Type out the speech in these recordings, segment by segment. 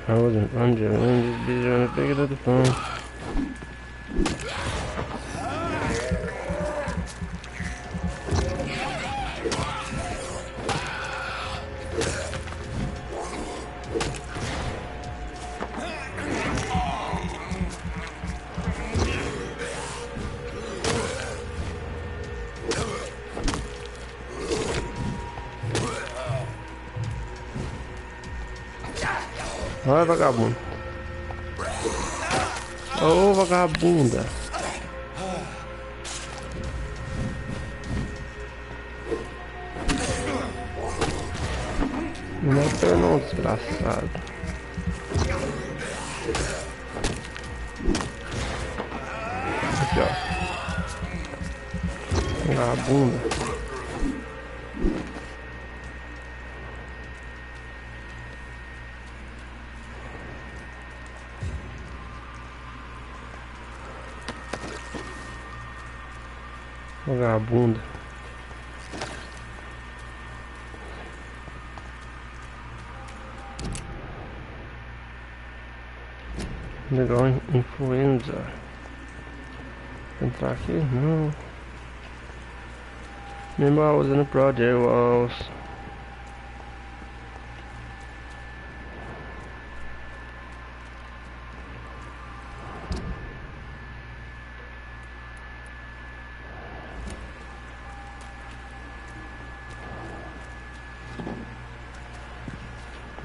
I wasn't wondering, just busy trying to pick it up the phone. Olha, vagabundo. Ô, vagabunda. Não é teu não, desgraçado. Aqui, ó. Vagabunda. Vagabunda. Legal, influenza. Entrar aqui? Não. Remember I was in a project was.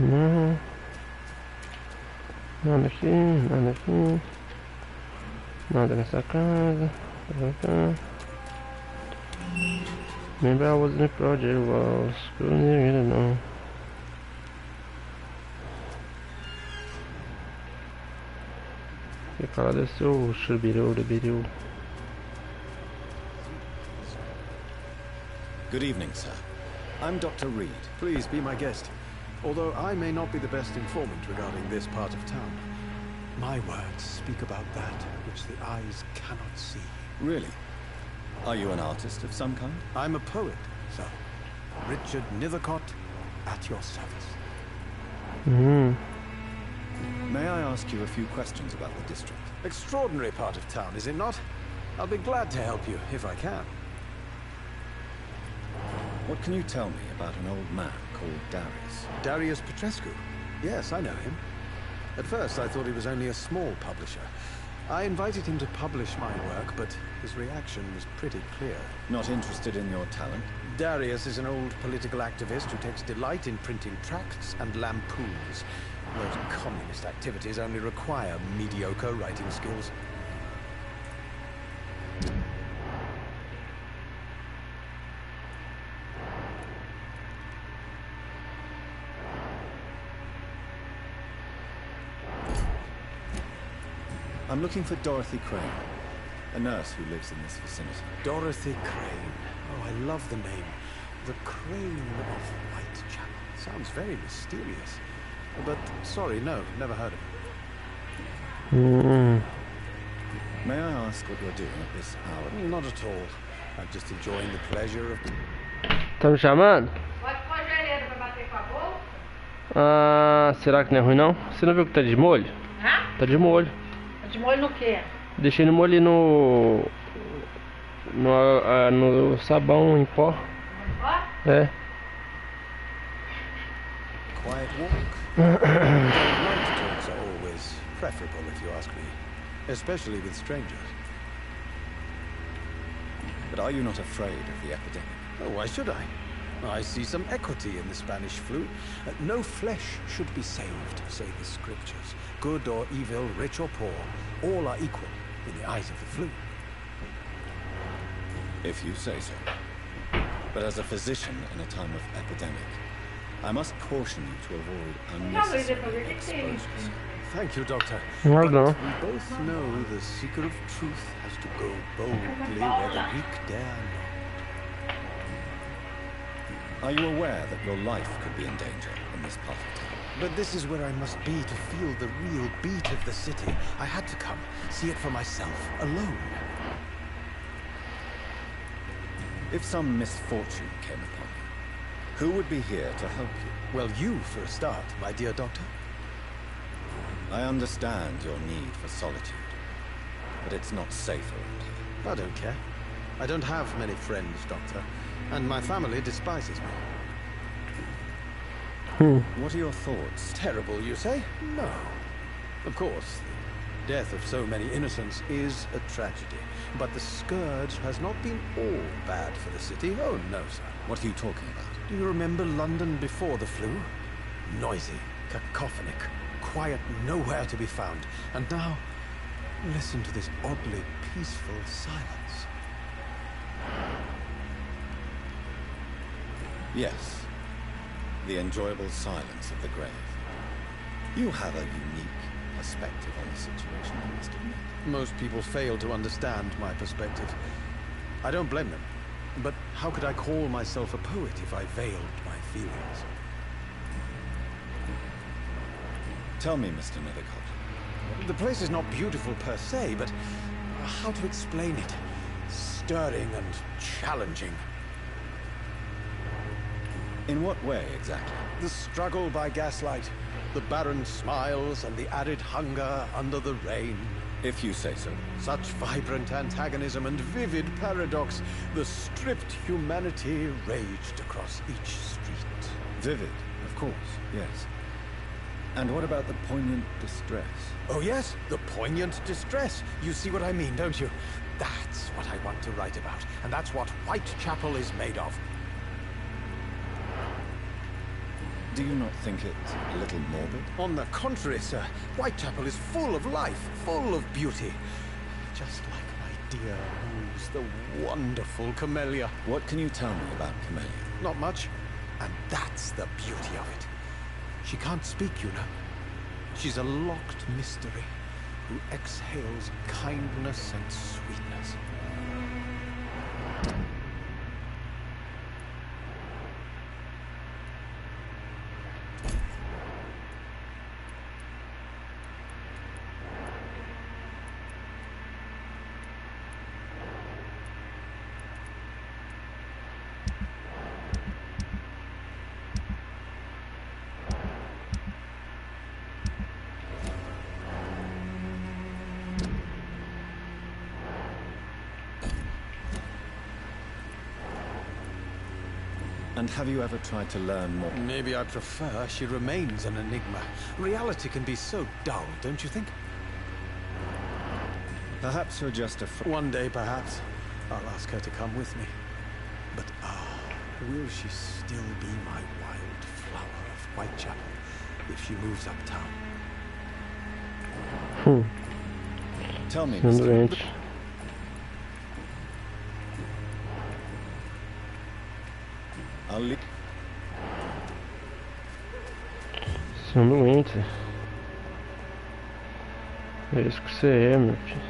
Não. Nada aqui, nada aqui. Nada nessa casa. Remember I was in a project was. Não. E cara desceu o chubiru. Good evening, sir. I'm Dr. Reed. Please be my guest. Although I may not be the best informant regarding this part of town, my words speak about that which the eyes cannot see. Really? Are you an artist of some kind? I'm a poet, sir. Richard Nethercott, at your service. May I ask you a few questions about the district? Extraordinary part of town, is it not? I'll be glad to help you, if I can. What can you tell me about an old man called Darius? Darius Petrescu? Yes, I know him. At first, I thought he was only a small publisher. I invited him to publish my work, but his reaction was pretty clear. Not interested in your talent? Darius is an old political activist who takes delight in printing tracts and lampoons. Those communist activities only require mediocre writing skills. I'm looking for Dorothy Crane, a nurse who lives in this vicinity. Dorothy Crane. Oh, I love the name. The Crane of Whitechapel. Sounds very mysterious. But, sorry, no, never heard of it. May I ask what you're doing at this hour? Not at all. I'm just enjoying the pleasure of... Tá me chamando? Ah, será que não é ruim não? Você não viu que tá de molho? Hã? Tá de molho. De molho no quê? Deixei no molho no sabão em pó. Ó? É. Quiet walk. Night talks are always preferable, if you ask me. Especially with strangers. But are you not afraid of the epidemic? Oh, why should I? I see some equity in the Spanish flu. No flesh should be saved, say the scriptures. Good or evil, rich or poor, all are equal in the eyes of the flu. If you say so. But as a physician in a time of epidemic, I must caution you to avoid unnecessary exposures. Thank you, Doctor. Well done. We both know the seeker of truth has to go boldly where the weak dare not. Are you aware that your life could be in danger in this part of town? But this is where I must be to feel the real beat of the city. I had to come, see it for myself, alone. If some misfortune came upon you, who would be here to help you? Well, you for a start, my dear doctor. I understand your need for solitude, but it's not safe around here. I don't care. I don't have many friends, Doctor, and my family despises me. What are your thoughts? Terrible, you say? No. Of course, the death of so many innocents is a tragedy, but the scourge has not been all bad for the city. Oh, no, sir. What are you talking about? Do you remember London before the flu? Noisy, cacophonic, quiet nowhere to be found. And now, listen to this oddly peaceful silence. Yes. The enjoyable silence of the grave. You have a unique perspective on the situation, I must admit. Most people fail to understand my perspective. I don't blame them. But how could I call myself a poet if I veiled my feelings? Tell me, Mr. Nethercott. The place is not beautiful per se, but how to explain it? Stirring and challenging. In what way, exactly? The struggle by gaslight, the barren smiles and the added hunger under the rain. If you say so. Such vibrant antagonism and vivid paradox, the stripped humanity raged across each street. Vivid, of course, yes. And what about the poignant distress? Oh yes, the poignant distress. You see what I mean, don't you? That's what I want to write about, and that's what Whitechapel is made of. Do you not think it a little morbid? On the contrary, sir. Whitechapel is full of life, full of beauty. Just like my dear Rose, the wonderful Camellia. What can you tell me about Camellia? Not much. And that's the beauty of it. She can't speak, you know. She's a locked mystery who exhales kindness and sweetness. And have you ever tried to learn more? Maybe I prefer she remains an enigma. Reality can be so dull, don't you think? Perhaps you're just a One day, perhaps, I'll ask her to come with me. But, will she still be my wild flower of Whitechapel if she moves uptown? Tell me, São Mr. doentes. I'll leave. São doentes. É isso que você é, meu filho.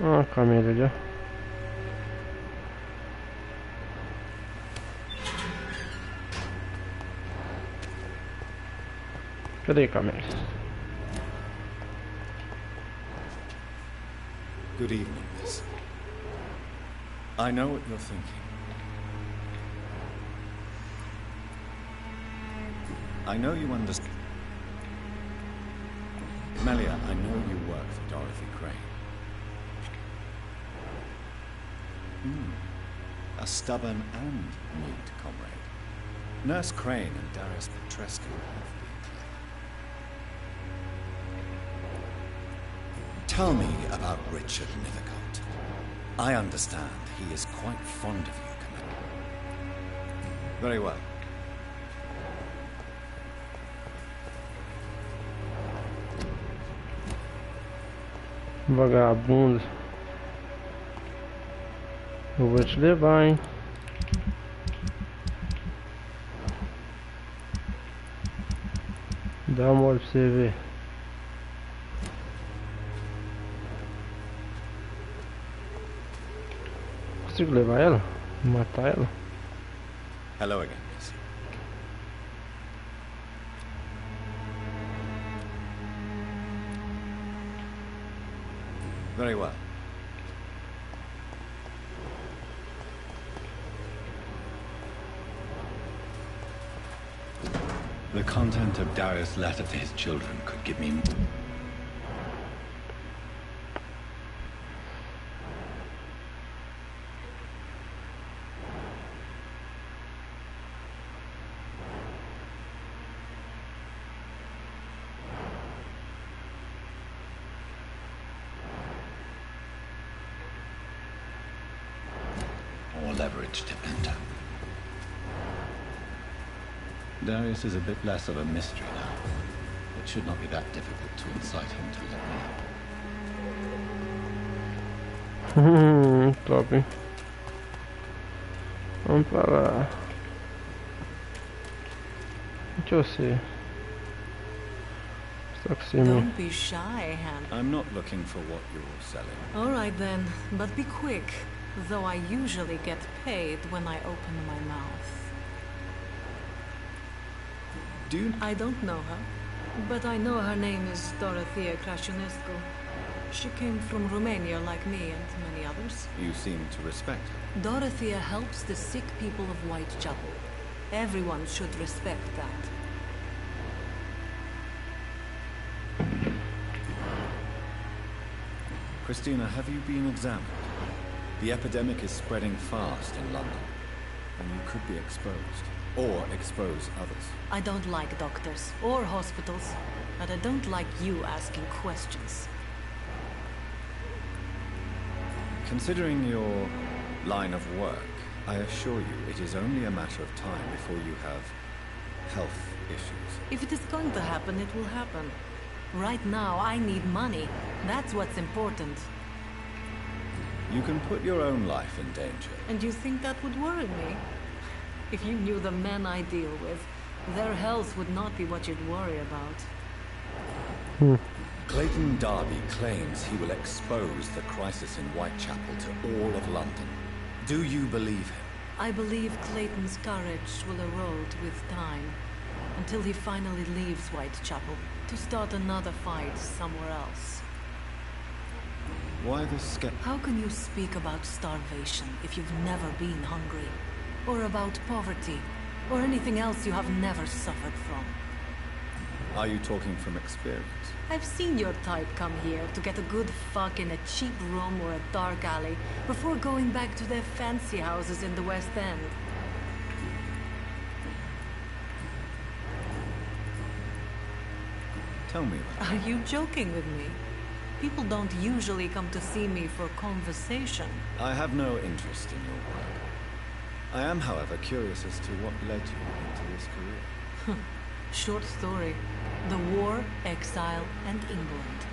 Ó, a camisa ali, ó. Cadê a camisa? Good evening, miss. I know what you're thinking. I know you understand. Melia, I know you work for Dorothy Crane. A stubborn and neat comrade. Nurse Crane and Darius Petrescu have been clever. Tell me about Richard Nethercott. I understand he is quite fond of you, Commander. Very well. Vagabundo. Eu vou te levar, hein? Dá uma olhada pra você ver. Consigo levar ela? Matar ela? Hello again, miss. Very well. The content of Darius' letter to his children could give me... more leverage to enter. Darius is a bit less of a mystery now. It should not be that difficult to incite him to let me out. Top, hein? Vamos pra lá. O que você? Está com você, meu? Don't be shy, Han. I'm not looking for what you're selling. All right then, but be quick. Though I usually get paid when I open my mouth. Do you... I don't know her, but I know her name is Dorothea Crasionescu. She came from Romania like me and many others. You seem to respect her. Dorothea helps the sick people of Whitechapel. Everyone should respect that. Christina, have you been examined? The epidemic is spreading fast in London, and you could be exposed. Or expose others. I don't like doctors or hospitals, but I don't like you asking questions. Considering your line of work, I assure you it is only a matter of time before you have health issues. If it is going to happen, it will happen. Right now, I need money. That's what's important. You can put your own life in danger. And you think that would worry me? If you knew the men I deal with, their health would not be what you'd worry about. Clayton Darby claims he will expose the crisis in Whitechapel to all of London. Do you believe him? I believe Clayton's courage will erode with time, until he finally leaves Whitechapel to start another fight somewhere else. Why this How can you speak about starvation if you've never been hungry? Or about poverty, or anything else you have never suffered from? Are you talking from experience? I've seen your type come here to get a good fuck in a cheap room or a dark alley before going back to their fancy houses in the West End. Tell me about Are you joking with me? People don't usually come to see me for conversation. I have no interest in your work. I am, however, curious as to what led you into this career. Short story. The war, exile, and England.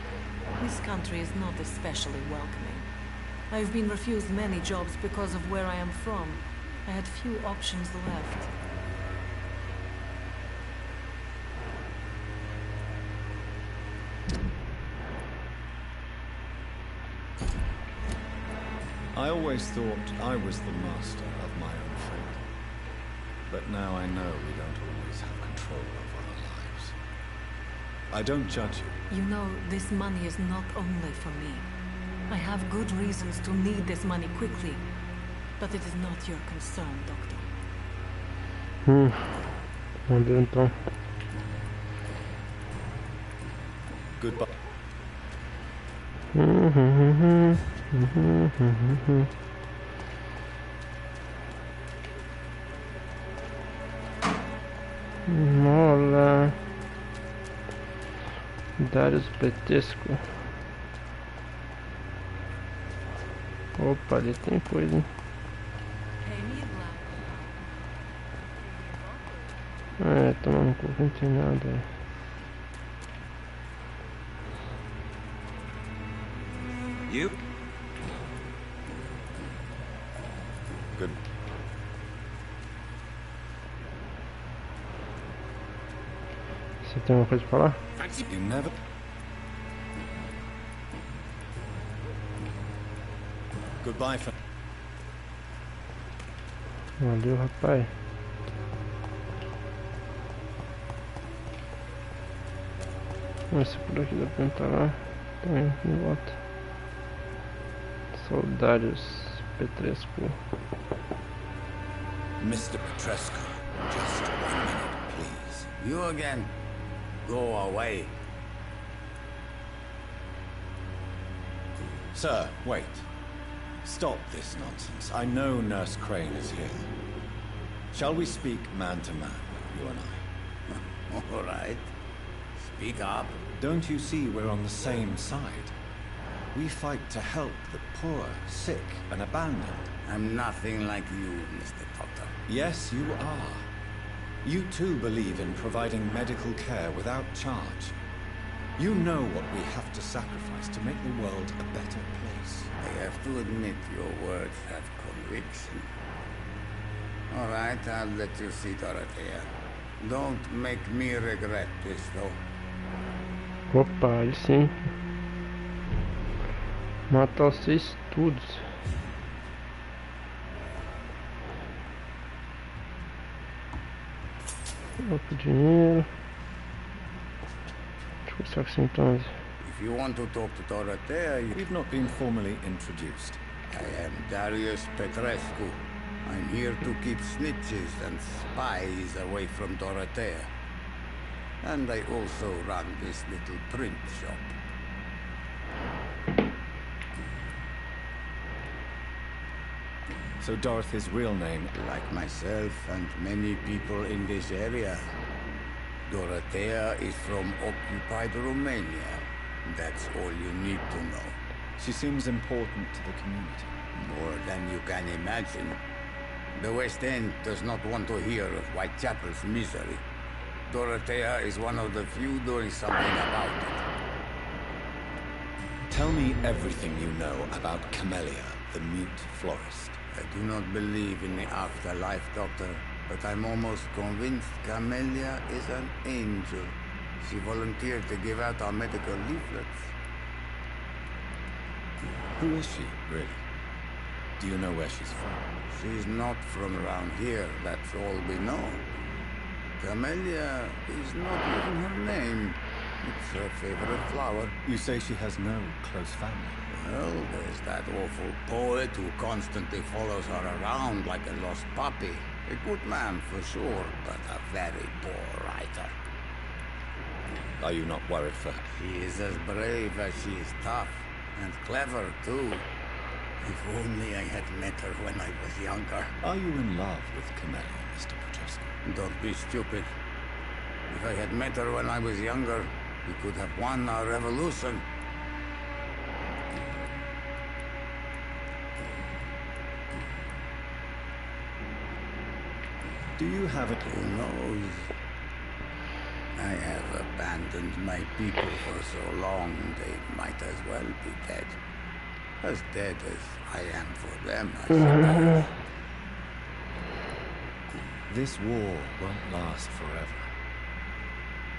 This country is not especially welcoming. I've been refused many jobs because of where I am from. I had few options left. I always thought I was the master of my own fate. But now I know we don't always have control over our lives. I don't judge you. You know, this money is not only for me. I have good reasons to need this money quickly. But it is not your concern, Doctor. Vamos ver então. Goodbye. Mola. Darius Petesco. Opa, ali tem coisa, hein? É, toma no cu, não tem nada. You? Good. Você tem alguma coisa pra falar? You never... Goodbye, friend. Valeu, rapaz. Vamos ver se por aqui dá pra entrar lá. Tem, de volta. Saudades, Petrescu. Mr. Petrescu, just 1 minute, please. You again? Go away. Sir, wait. Stop this nonsense. I know Nurse Crane is here. Shall we speak man to man, you and I? All right. Speak up. Don't you see we're on the same side? We fight to help the poor, sick, and abandoned. I'm nothing like you, Mr. Doctor. Yes, you are. You too believe in providing medical care without charge. You know what we have to sacrifice to make the world a better place. I have to admit your words have conviction. All right, I'll let you see Dorothea. Don't make me regret this, though. Opa, aí sim. Mata vocês todos. Outro dinheiro. Deixa eu ver se então. If you want to talk to Dorothea, We've not been formally introduced. I am Darius Petrescu. I'm here to keep snitches and spies away from Dorothea. And I also run this little print shop. So Dorothy's real name... Like myself and many people in this area, Dorothea is from occupied Romania. That's all you need to know. She seems important to the community. More than you can imagine. The West End does not want to hear of Whitechapel's misery. Dorothea is one of the few doing something about it. Tell me everything you know about Camellia, the mute florist. I do not believe in the afterlife, Doctor, but I'm almost convinced Camellia is an angel. She volunteered to give out our medical leaflets. Who is she, really? Do you know where she's from? She's not from around here, that's all we know. Camellia is not even her name. It's her favorite flower. You say she has no close family. Well, there's that awful poet who constantly follows her around like a lost puppy. A good man for sure, but a very poor writer. Are you not worried for her? She is as brave as she is tough, and clever too. If only I had met her when I was younger. Are you in love with Camellia, Mr. Petrescu? Don't be stupid. If I had met her when I was younger, we could have won our revolution. Do you have it? Who knows? I have abandoned my people for so long, they might as well be dead. As dead as I am for them, I suppose. This war won't last forever.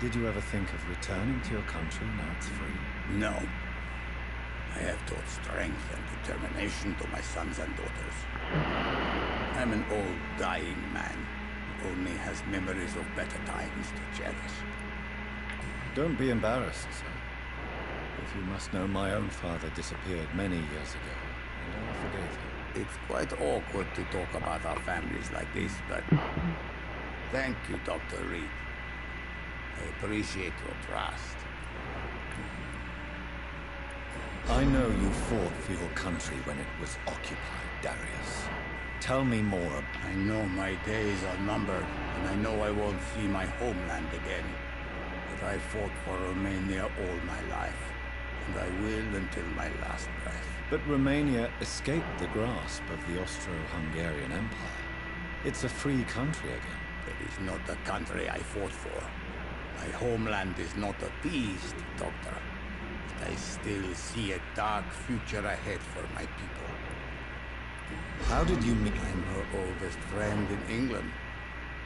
Did you ever think of returning to your country now it's free? No. I have taught strength and determination to my sons and daughters. I'm an old, dying man who only has memories of better times to cherish. Don't be embarrassed, sir. If you must know, my own father disappeared many years ago, and I forgave him. It's quite awkward to talk about our families like this, but thank you, Dr. Reed. I appreciate your trust. I know you fought for your country when it was occupied, Darius. Tell me more. I know my days are numbered, and I know I won't see my homeland again. But I fought for Romania all my life, and I will until my last breath. But Romania escaped the grasp of the Austro-Hungarian Empire. It's a free country again. It is not the country I fought for. My homeland is not appeased, Doctor. But I still see a dark future ahead for my people. How did you meet? I'm her oldest friend in England.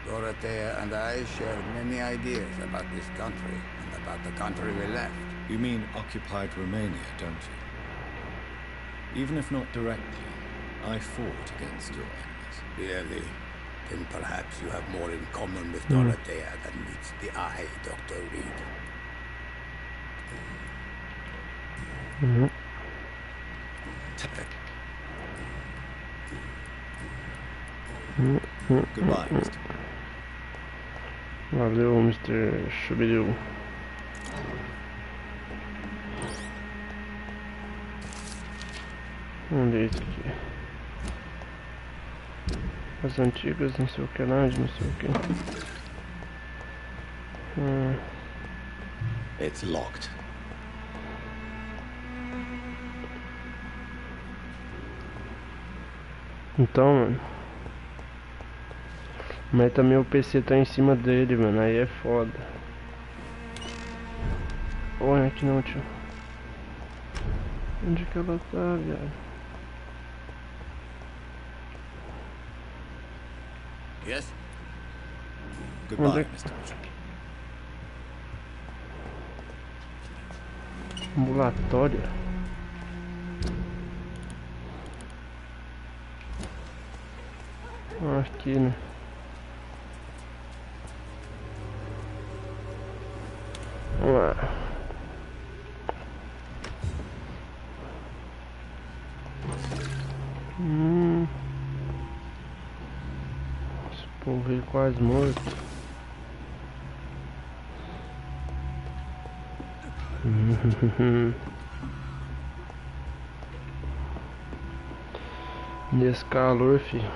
Dorothea and I share many ideas about this country and about the country we left. You mean occupied Romania, don't you? Even if not directly, I fought against your enemies. Really? Then perhaps you have more in common with Dorothea than meets the eye, Dr. Reed. Goodbye, Mr. Valeu, Mr. Chubiru. Vamos ver isso aqui. As antigas, não sei o que lá, não sei o que. It's locked. Então, mano. Mas também o PC tá em cima dele, mano. Aí é foda. Olha aqui não, tio. Onde que ela tá, viado? Yes? Onde Goodbye, é que... Mr. Butcher. Ambulatório? Aqui, né? Vamos lá. Esse povo aí quase morto. Nesse calor, filho,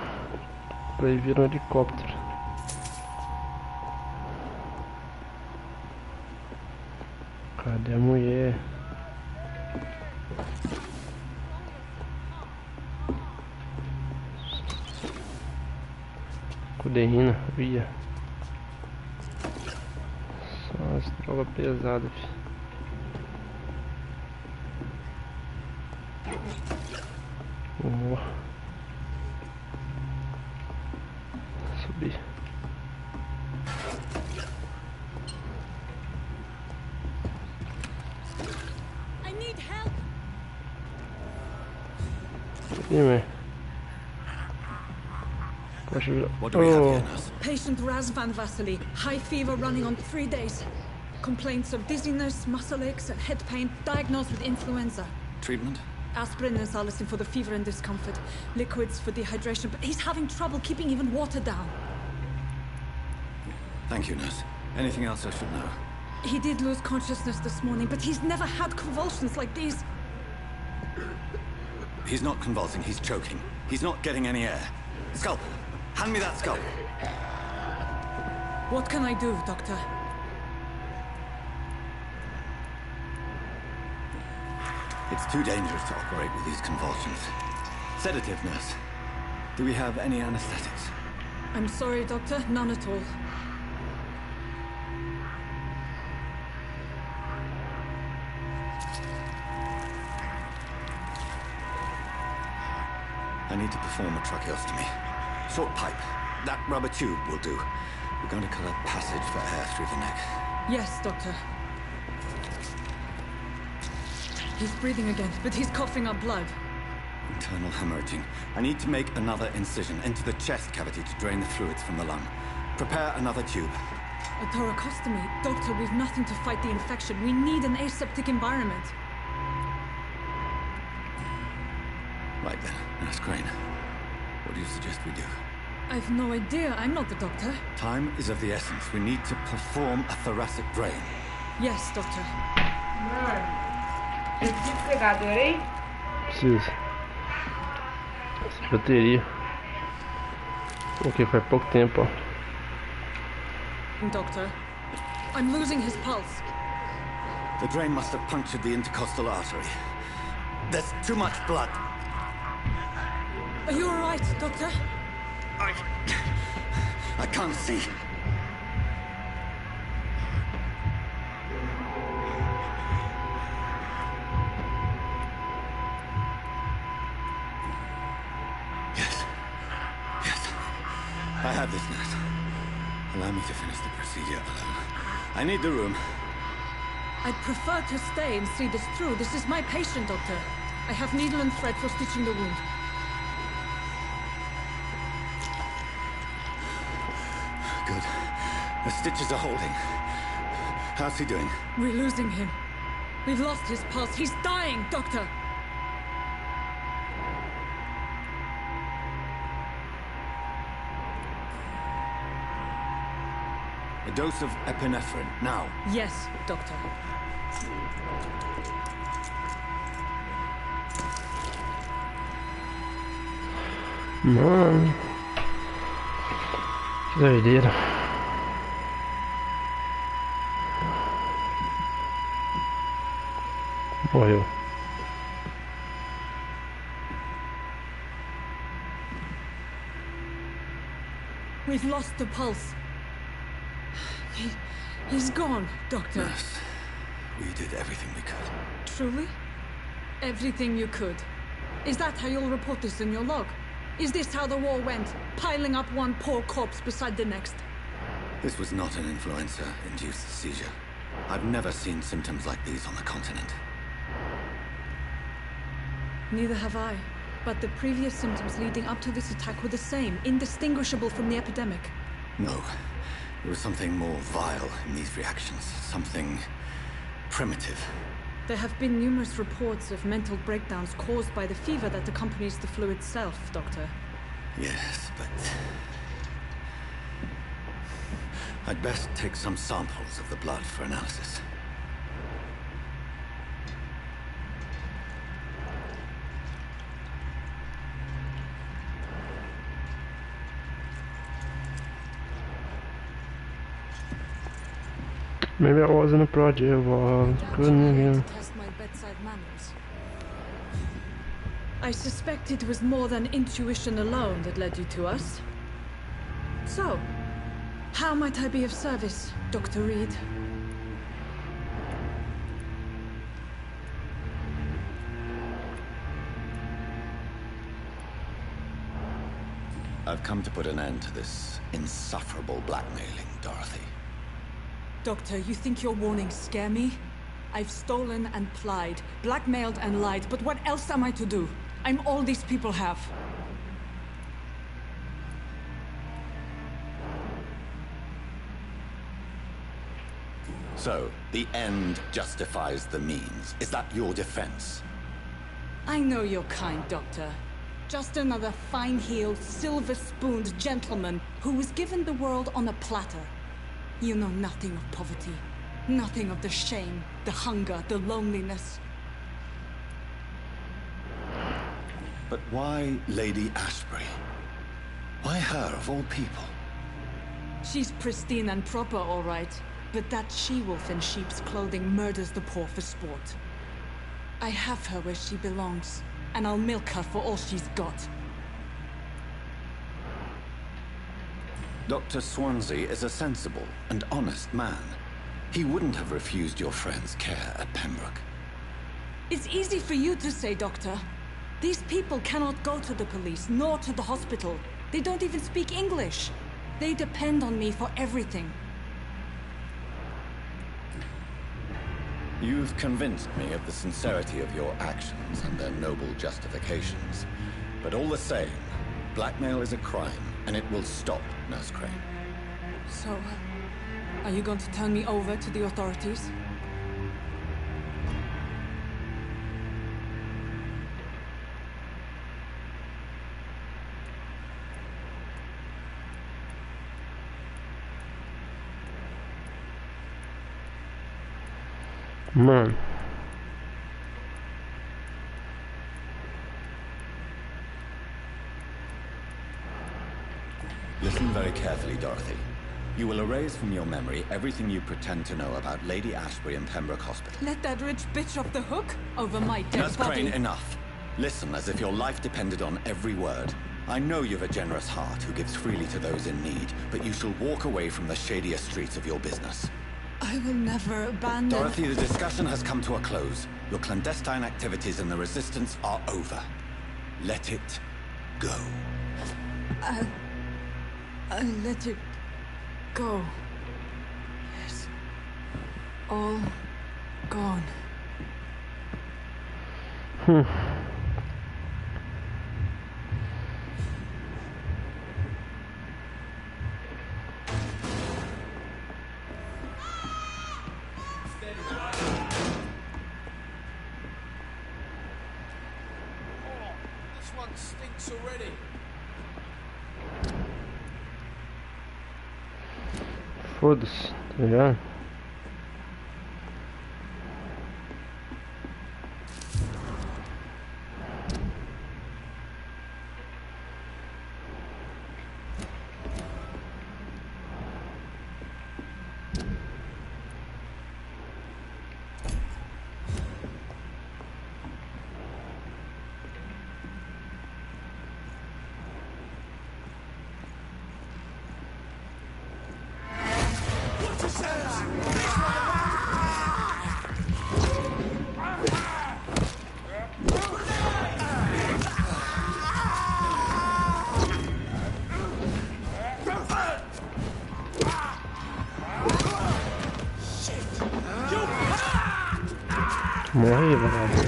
vai vir um helicóptero. Cadê a mulher? Coderrina, via. Só as drogas pesadas, filho. Subir. I need help. Anyway. Poxa, What do we have here, nurse? Patient Razvan Vasily, high fever running on 3 days. Complaints of dizziness, muscle aches, and head pain, diagnosed with influenza. Treatment? Aspirin and salicin for the fever and discomfort. Liquids for dehydration, but he's having trouble keeping even water down. Thank you, nurse. Anything else I should know? He did lose consciousness this morning, but he's never had convulsions like these. He's not convulsing, he's choking. He's not getting any air. Scalpel! Hand me that scalpel! What can I do, Doctor? It's too dangerous to operate with these convulsions. Sedative, nurse. Do we have any anesthetics? I'm sorry, Doctor, none at all. I need to perform a tracheostomy. Short pipe. That rubber tube will do. We're going to cut a passage for air through the neck. Yes, Doctor. He's breathing again, but he's coughing up blood. Internal hemorrhaging. I need to make another incision into the chest cavity to drain the fluids from the lung. Prepare another tube. A thoracostomy? Doctor, we've nothing to fight the infection. We need an aseptic environment. Right then, Nurse Crane. What do you suggest we do? I've no idea. I'm not the doctor. Time is of the essence. We need to perform a thoracic drain. Yes, Doctor. Mano, eu preciso de SUGADOR, hein? Precisa. Essa bateria. Ok, faz pouco tempo, ó. Doctor, I'm losing his pulse. The drain must have punctured the intercostal artery. There's too much blood. Are you all right, Doctor? I can't see. Yes. Yes. I have this, nurse. Allow me to finish the procedure alone. I need the room. I'd prefer to stay and see this through. This is my patient, Doctor. I have needle and thread for stitching the wound. Good. The stitches are holding. How's he doing? We're losing him. We've lost his pulse. He's dying, Doctor. A dose of epinephrine, now. Yes, Doctor. Mano. Que doideira. Morreu. We've lost the pulse. He's gone, Doctor. Yes. We did everything we could. Truly? Everything you could. Is that how you'll report this in your log? Is this how the war went? Piling up one poor corpse beside the next? This was not an influenza-induced seizure. I've never seen symptoms like these on the continent. Neither have I. But the previous symptoms leading up to this attack were the same, indistinguishable from the epidemic. No. There was something more vile in these reactions. Something primitive. There have been numerous reports of mental breakdowns caused by the fever that accompanies the flu itself, Doctor. Yes, but... I'd best take some samples of the blood for analysis. Maybe I wasn't a project or couldn't even. Test my bedside manners. I suspect it was more than intuition alone that led you to us. So, how might I be of service, Dr. Reed? I've come to put an end to this insufferable blackmailing, Dorothy. Doctor, you think your warnings scare me? I've stolen and plied, blackmailed and lied, but what else am I to do? I'm all these people have. So, the end justifies the means. Is that your defense? I know you're kind, Doctor. Just another fine-heeled, silver-spooned gentleman who was given the world on a platter. You know nothing of poverty, nothing of the shame, the hunger, the loneliness. But why Lady Ashbury? Why her, of all people? She's pristine and proper, all right. But that she-wolf in sheep's clothing murders the poor for sport. I have her where she belongs, and I'll milk her for all she's got. Dr. Swansea is a sensible and honest man. He wouldn't have refused your friend's care at Pembroke. It's easy for you to say, Doctor. These people cannot go to the police, nor to the hospital. They don't even speak English. They depend on me for everything. You've convinced me of the sincerity of your actions and their noble justifications. But all the same, blackmail is a crime, and it will stop, Nurse Crane. So, are you going to turn me over to the authorities? Man. Listen very carefully, Dorothy. You will erase from your memory everything you pretend to know about Lady Ashbury and Pembroke Hospital. Let that rich bitch off the hook over my dead Nurse body. Crane, enough. Listen as if your life depended on every word. I know you've a generous heart who gives freely to those in need, but you shall walk away from the shadier streets of your business. I will never abandon... Dorothy, the discussion has come to a close. Your clandestine activities in the Resistance are over. Let it go. I'll let it go. It's all gone. This one stinks already. foda-se, tá ligado? Morre, vagabundo.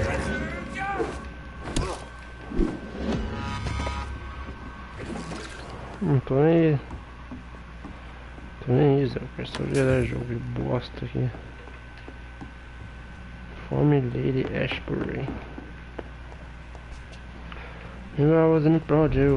Não tô nem aí. Tô nem aí, Zé. Eu quero só gerar jogo de bosta aqui. Fome Lady Ashbury. I was in the project.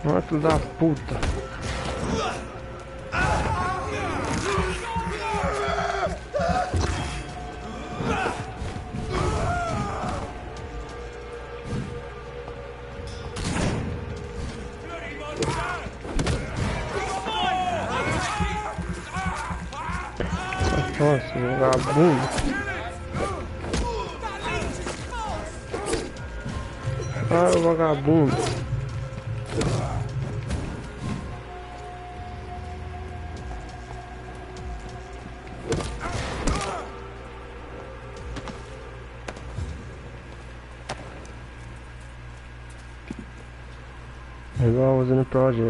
Ah, filho da puta. Nossa, vagabundo. Ah, o vagabundo. Maybe I was in a project.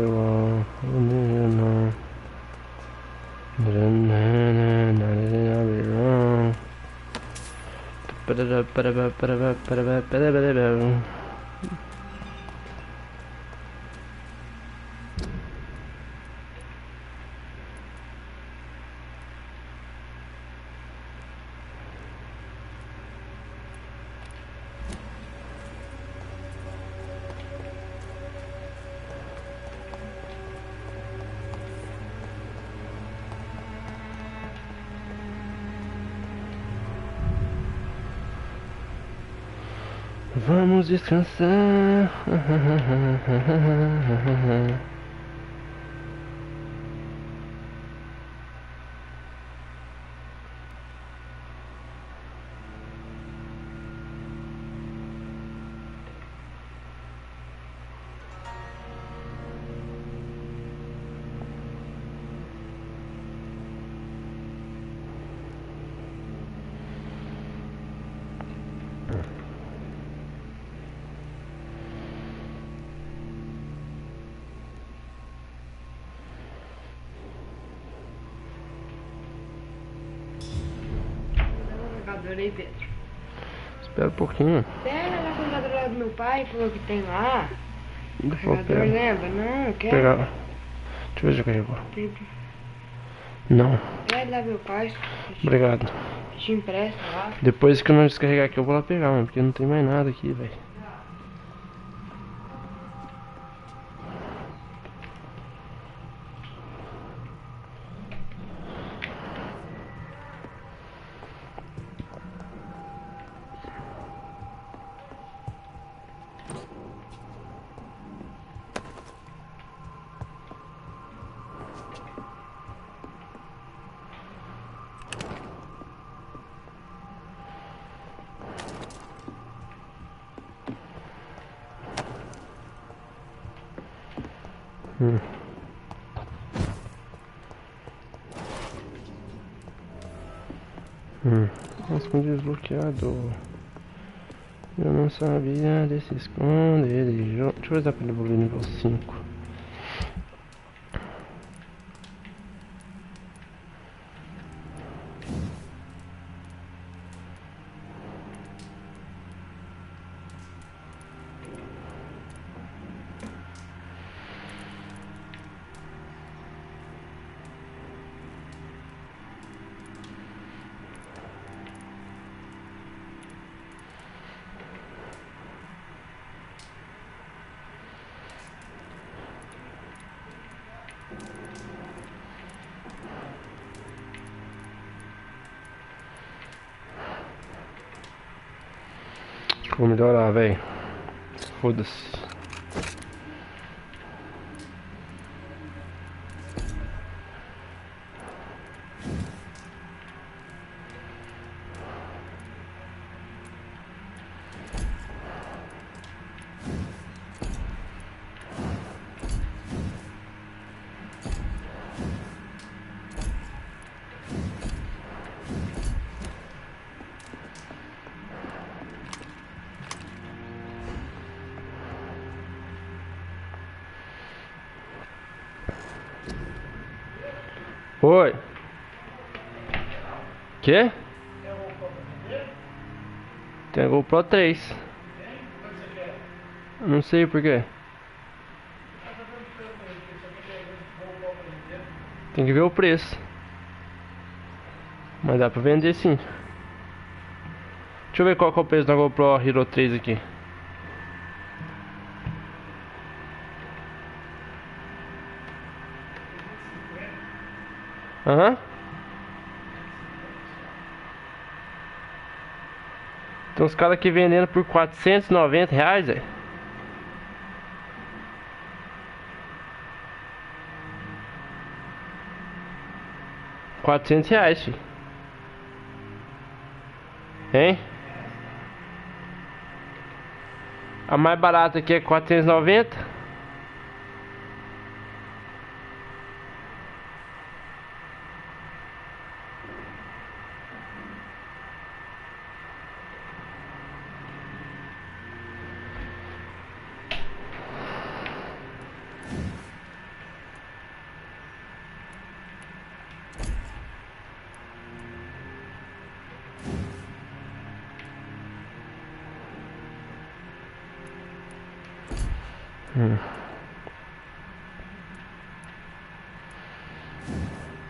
Vamos descansar. Aí, Pedro. Espera um pouquinho. Pega na computadora do meu pai, falou que tem lá. Deixa eu Carregador, pegar. lembra? Não, eu quero. Pegar. Deixa eu ver se eu carregou. Não. Pede lá meu pai. Obrigado. Te empresta lá. Depois que eu não descarregar aqui eu vou lá pegar, mano. Porque não tem mais nada aqui, velho. Nossa, com desbloqueador. Eu não sabia desse esconder de jogo. Deixa eu ver se dá pra evoluir nível 5. Vou melhorar, velho. Foda-se. Oi. Quê? Tem a GoPro 3. Não sei por quê. Tem que ver o preço. Mas dá pra vender sim. Deixa eu ver qual que é o preço da GoPro Hero 3 aqui. Aham. Tem uns caras aqui vendendo por R$490, velho. R$400, filho. Hein? A mais barata aqui é 490.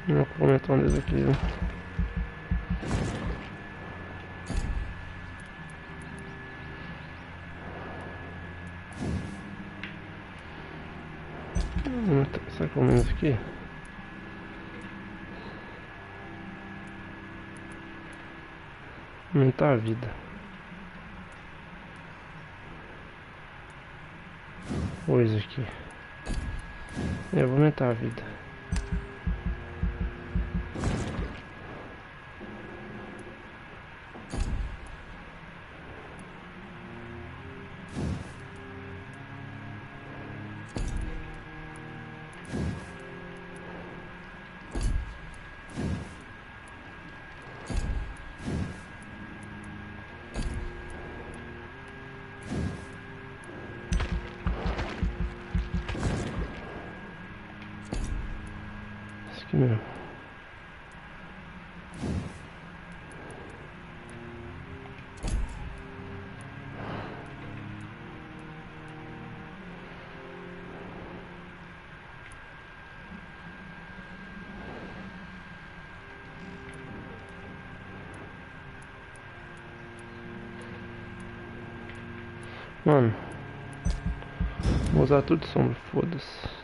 Vou comentar um desses aqui, né? Será que eu menos aqui? Aumentar a vida. Coisa aqui. Eu vou aumentar a vida. Aqui mesmo. Mano, vou usar tudo de sombra, foda-se.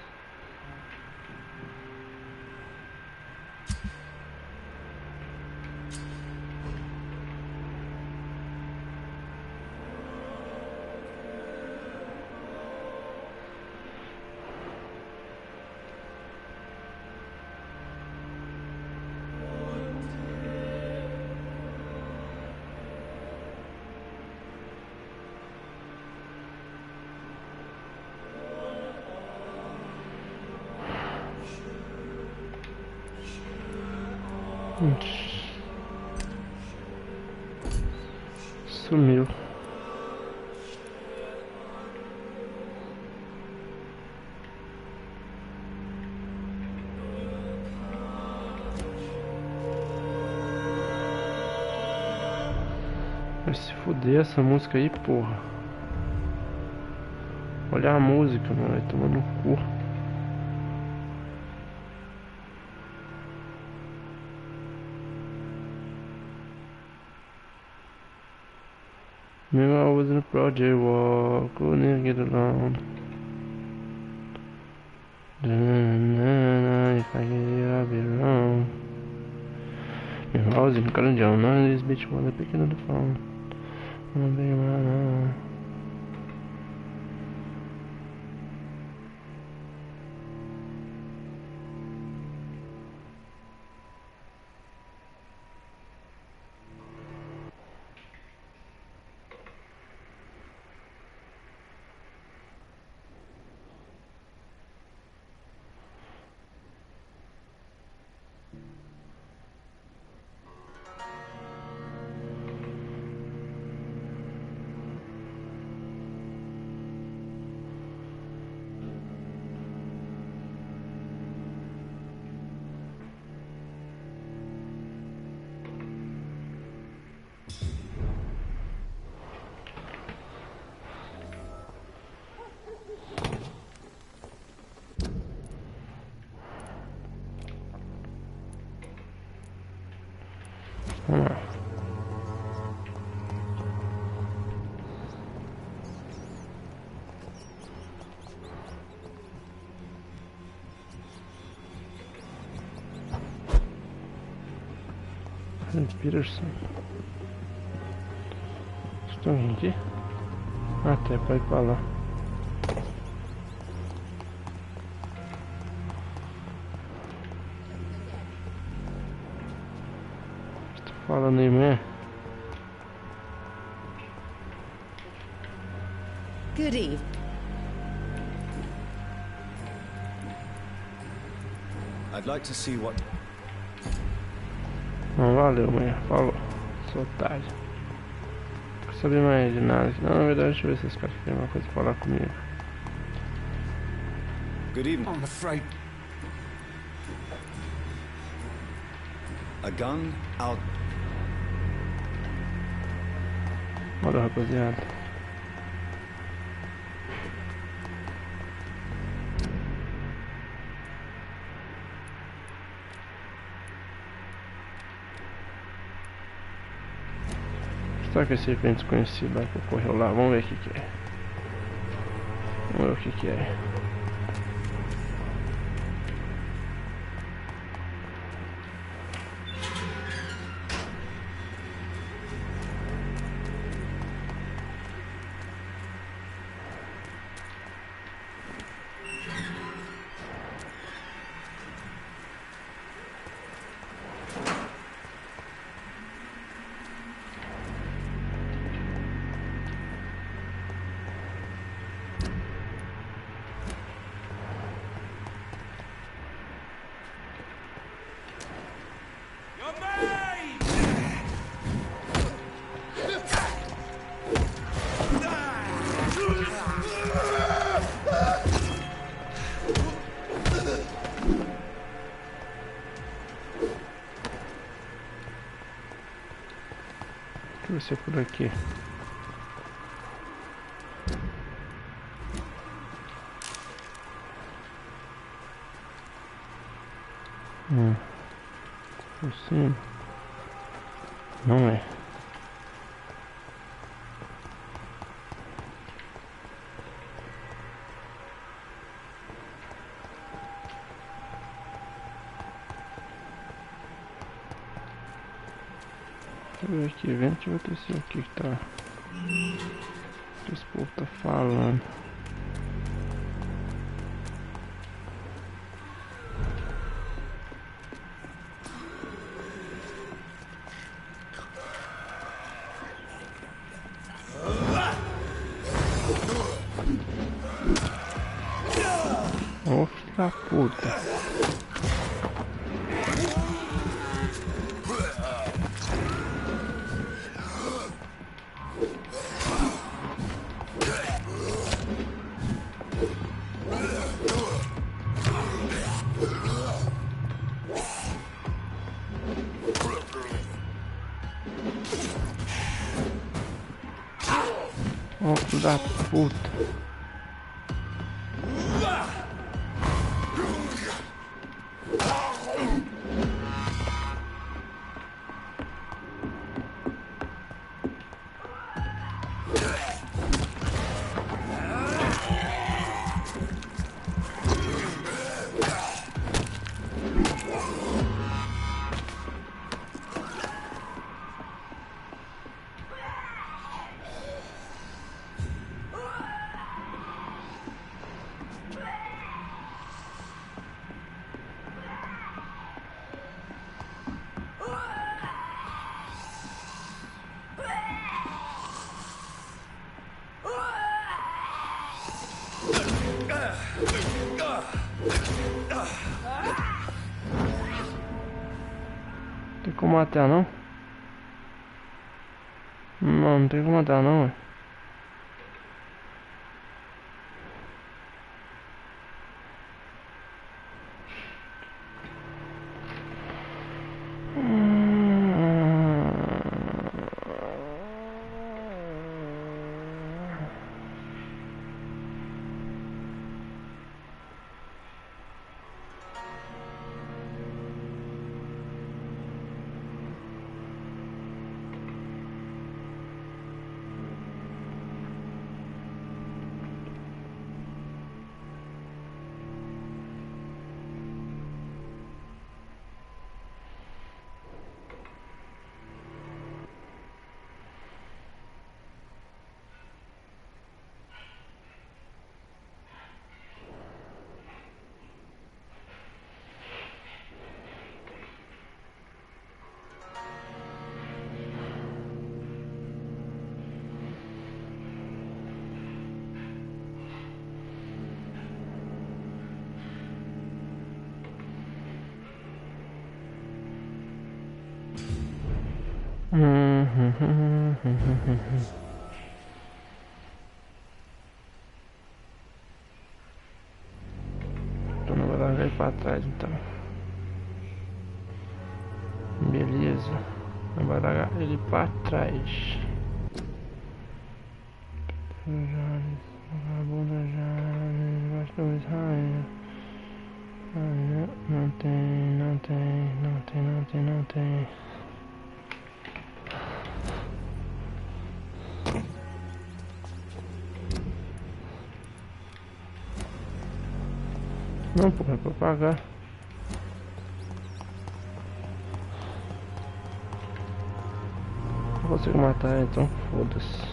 Sumiu. Vai se fuder essa música aí, porra. Olha a música, mano, vai tomar no cu. Remember I was in a project walk, couldn't get along. If I get it, I'll be wrong. Remember I was in Carandião, none of this bitch wanna pick up the phone. Não vem mais não. Vamos lá. Peterson. Estou vindo aqui? Até para ir para lá. Estou falando aí, né? Good eve. I'd like to see what... Não, valeu, manhã. Falou. Sou tarde. Não quero saber mais de nada aqui. Não, na verdade, deixa eu ver se esse cara tem uma coisa pra falar comigo. Good evening. I'm afraid. A gun out... Valeu, rapaziada. Será que esse evento desconhecido lá que ocorreu lá? Vamos ver o que é. Vamos ver o que é. Deixa eu ver se é por aqui. Por cima. Não é. Deixa eu ver aqui, vendo, deixa eu ver se o que tá. O que esse povo tá falando. Ô filho da puta. Ô filho da puta. Tem como matar não? Não, não tem como matar não, ué. Então não vou largar ele pra trás então. Beleza. Não vai largar ele pra trás. Vagabunda já gosta do Israel. Não tem, não tem, não tem, não tem, não tem. Não, porra, é pra pagar. Não consigo matar, então foda-se.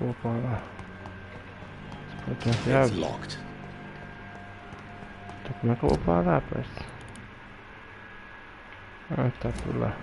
Vou pra lá. It's locked. Então como é que eu vou pra lá, parceiro? Ah, tá por lá.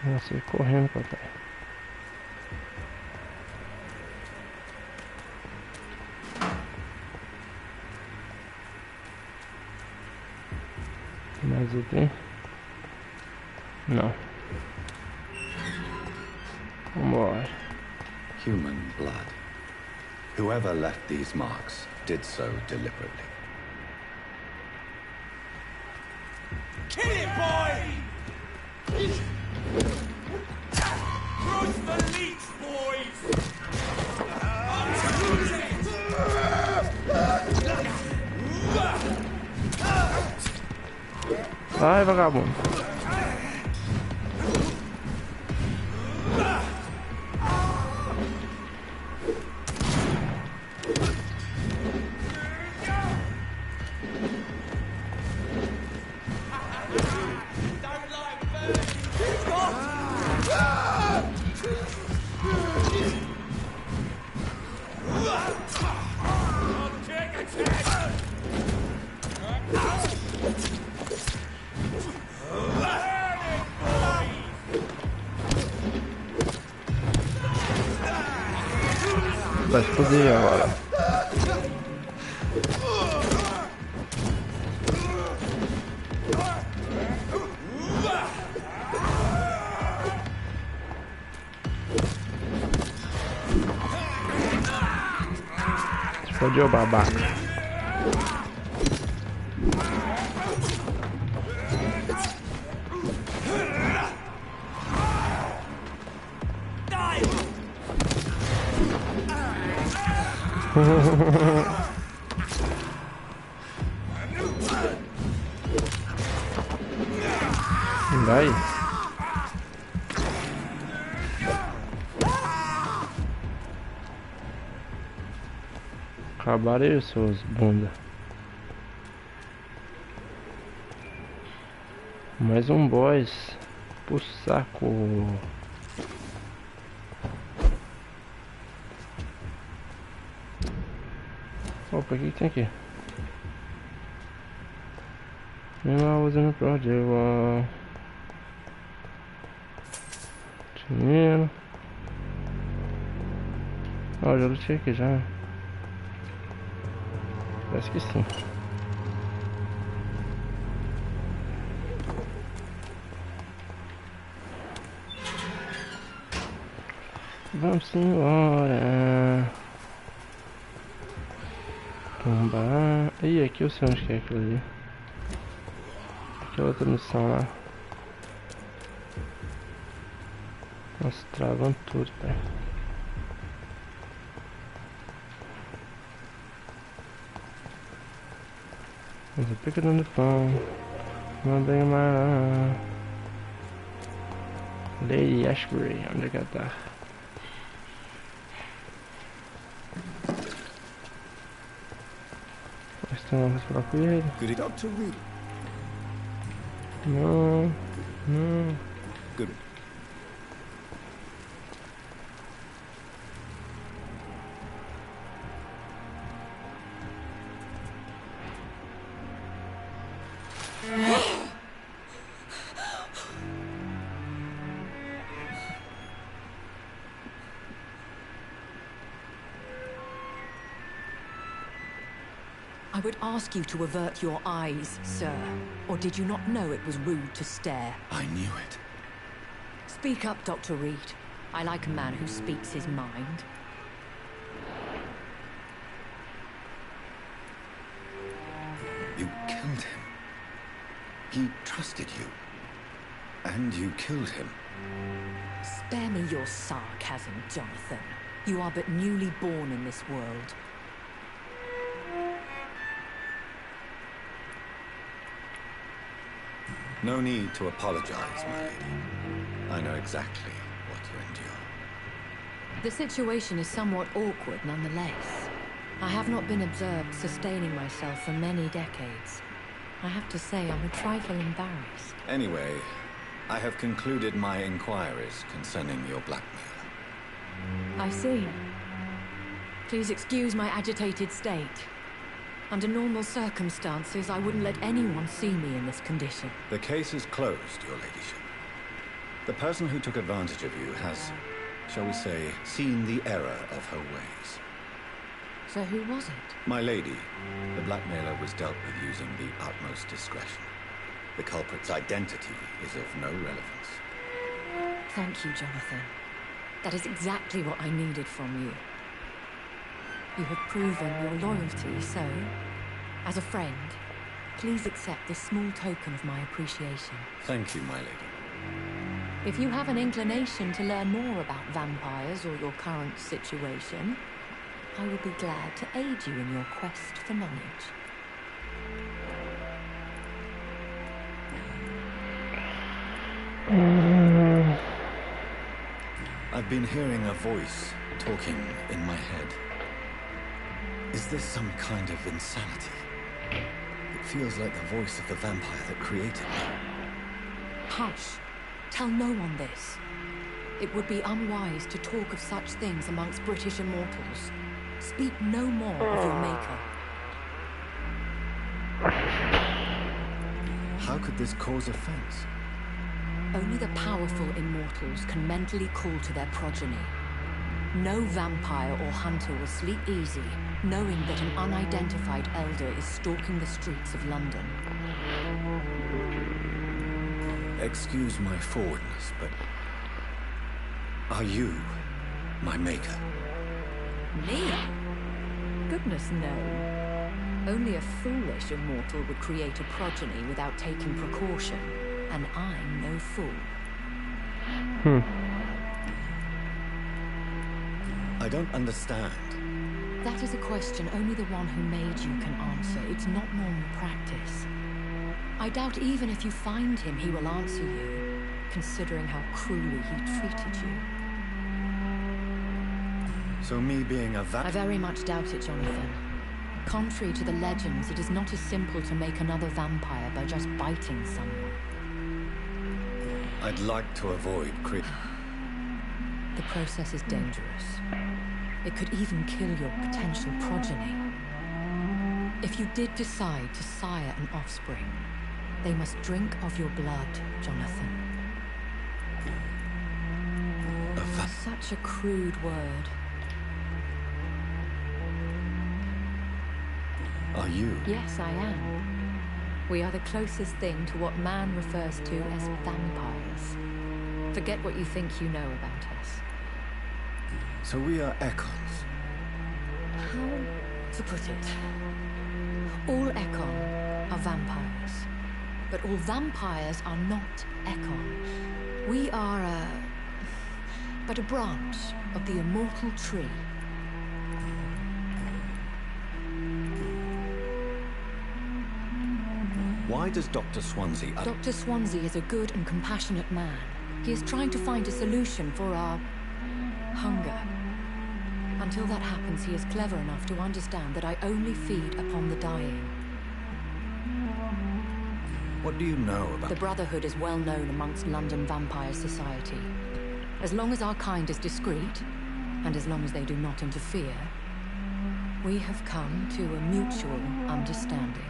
Nossa, ir correndo, papai. Mais item? Não. Vambora. Human blood. Whoever left these marks did so deliberately. Kill him, boy! Cross the leech, boys! Vai, vagabundo. Vai se foder agora. Se fodeu, babaca. Vai. Acabaram aí, seus bunda. Mais um boss. Pro saco. Opa, o que tem aqui? Não usando project. Dinheiro. Ó, já lutei aqui já. Parece que sim. Vamos embora. Tombar. Ih, aqui eu sei onde que é aquilo ali. Aquela outra missão lá. Nossa, travando tudo, pai. Mas eu pegando pão. Mandei uma Lady Ashbury, onde é que ela tá? Vamos falar com ele. Good Dr. Reed. Não, não. Good. I would ask you to avert your eyes, sir. Or did you not know it was rude to stare? I knew it. Speak up, Dr. Reed. I like a man who speaks his mind. You killed him. He trusted you. And you killed him. Spare me your sarcasm, Jonathan. You are but newly born in this world. No need to apologize, my lady. I know exactly what you endure. The situation is somewhat awkward nonetheless. I have not been observed sustaining myself for many decades. I have to say I'm a trifle embarrassed. Anyway, I have concluded my inquiries concerning your blackmail. I see. Please excuse my agitated state. Under normal circumstances, I wouldn't let anyone see me in this condition. The case is closed, your ladyship. The person who took advantage of you has, shall we say, seen the error of her ways. So who was it? My lady, the blackmailer was dealt with using the utmost discretion. The culprit's identity is of no relevance. Thank you, Jonathan. That is exactly what I needed from you. You have proven your loyalty, so, as a friend, please accept this small token of my appreciation. Thank you, my lady. If you have an inclination to learn more about vampires or your current situation, I will be glad to aid you in your quest for knowledge. I've been hearing a voice talking in my head. Is this some kind of insanity? It feels like the voice of the vampire that created me. Hush. Tell no one this. It would be unwise to talk of such things amongst British immortals. Speak no more of your maker. How could this cause offense? Only the powerful immortals can mentally call to their progeny. No vampire or hunter will sleep easy, knowing that an unidentified elder is stalking the streets of London. Excuse my forwardness, but are you my maker? Me? Goodness, no. Only a foolish immortal would create a progeny without taking precaution, and I'm no fool. I don't understand. That is a question only the one who made you can answer. It's not normal practice. I doubt even if you find him, he will answer you, considering how cruelly he treated you. So me being a I very much doubt it, Jonathan. Contrary to the legends, it is not as simple to make another vampire by just biting someone. I'd like to avoid The process is dangerous. It could even kill your potential progeny. If you did decide to sire an offspring, they must drink of your blood, Jonathan. Such a crude word. Are you? Yes, I am. We are the closest thing to what man refers to as vampires. Forget what you think you know about us. So we are echoes. How to put it? All Ekon are vampires. But all vampires are not Ekon. We are but a branch of the immortal tree. Why does Dr. Swansea... Dr. Swansea is a good and compassionate man. He is trying to find a solution for our hunger. Until that happens, he is clever enough to understand that I only feed upon the dying. What do you know about... The Brotherhood is well known amongst London vampire society. As long as our kind is discreet, and as long as they do not interfere, we have come to a mutual understanding.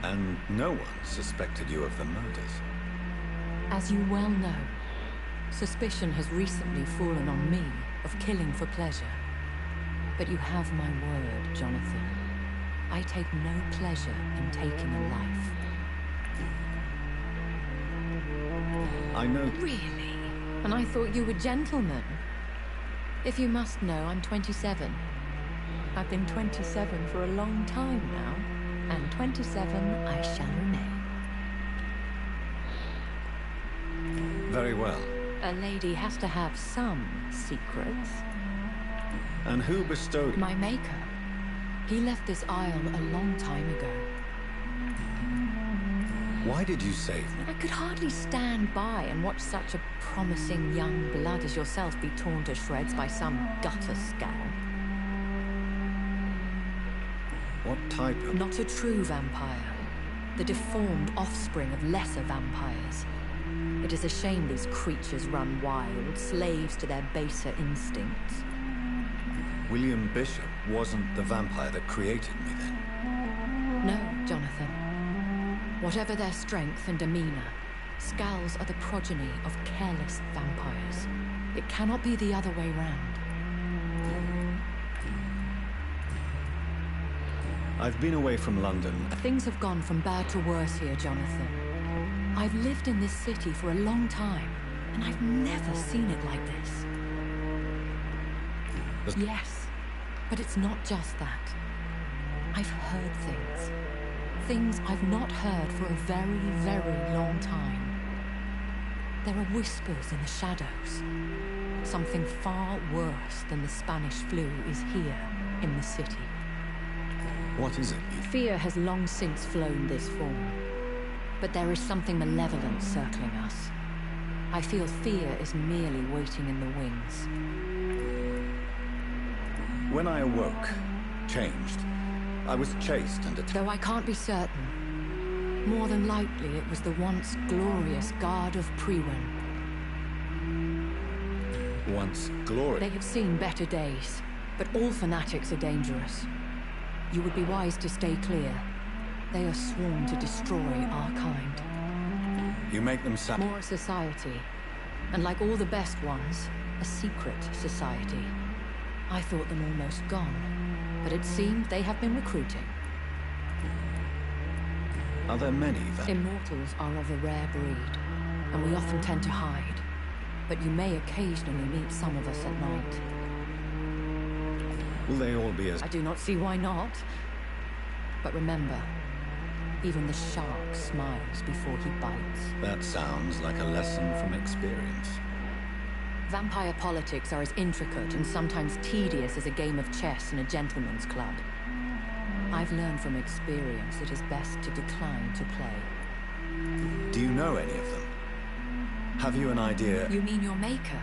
And no one suspected you of the murders? As you well know, suspicion has recently fallen on me of killing for pleasure. But you have my word, Jonathan. I take no pleasure in taking a life. I know... Really? And I thought you were gentlemen. If you must know, I'm 27. I've been 27 for a long time now. And 27 I shall remain. Very well. A lady has to have some secrets. And who bestowed... My maker. He left this isle a long time ago. Why did you save me? I could hardly stand by and watch such a promising young blood as yourself be torn to shreds by some gutter scowl. What type of... Not a true vampire. The deformed offspring of lesser vampires. It is a shame these creatures run wild, slaves to their baser instincts. William Bishop wasn't the vampire that created me then? No, Jonathan. Whatever their strength and demeanor, Scowls are the progeny of careless vampires. It cannot be the other way round. I've been away from London. Things have gone from bad to worse here, Jonathan. I've lived in this city for a long time, and I've never seen it like this. Yes, but it's not just that. I've heard things. Things I've not heard for a very, very long time. There are whispers in the shadows. Something far worse than the Spanish flu is here in the city. What is it? Fear has long since flown this form. But there is something malevolent circling us. I feel fear is merely waiting in the wings. When I awoke, changed, I was chased and attacked. Though I can't be certain. More than likely, it was the once glorious Guard of Priwen. Once glorious? They have seen better days, but all fanatics are dangerous. You would be wise to stay clear. They are sworn to destroy our kind. You make them More a society, and like all the best ones, a secret society. I thought them almost gone, but it seemed they have been recruiting. Are there many that... Immortals are of a rare breed, and we often tend to hide. But you may occasionally meet some of us at night. Will they all be as... I do not see why not. But remember, even the shark smiles before he bites. That sounds like a lesson from experience. Vampire politics are as intricate and sometimes tedious as a game of chess in a gentleman's club. I've learned from experience it is best to decline to play. Do you know any of them? Have you an idea? You mean your maker?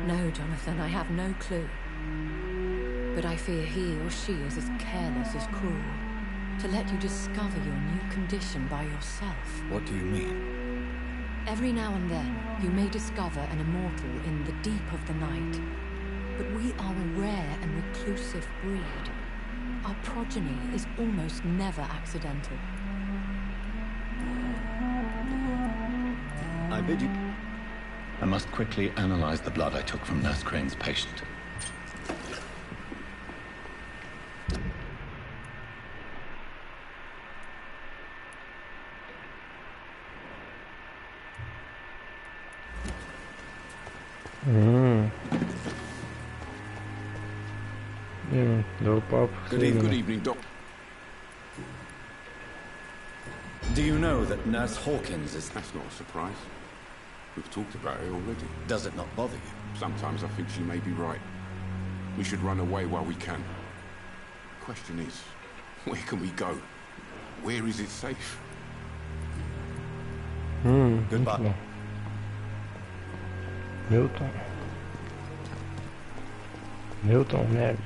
No, Jonathan, I have no clue. But I fear he or she is as careless as cruel. to let you discover your new condition by yourself. What do you mean? Every now and then, you may discover an immortal in the deep of the night. But we are a rare and reclusive breed. Our progeny is almost never accidental. I bid you... I must quickly analyze the blood I took from Nurse Crane's patient. Good evening, Doc. Do you know that Nurse Hawkins is... That's not a surprise. We've talked about it already. Does it not bother you? Sometimes I think she may be right. We should run away while we can. Question is, where can we go? Where is it safe? Goodbye. Milton Neves.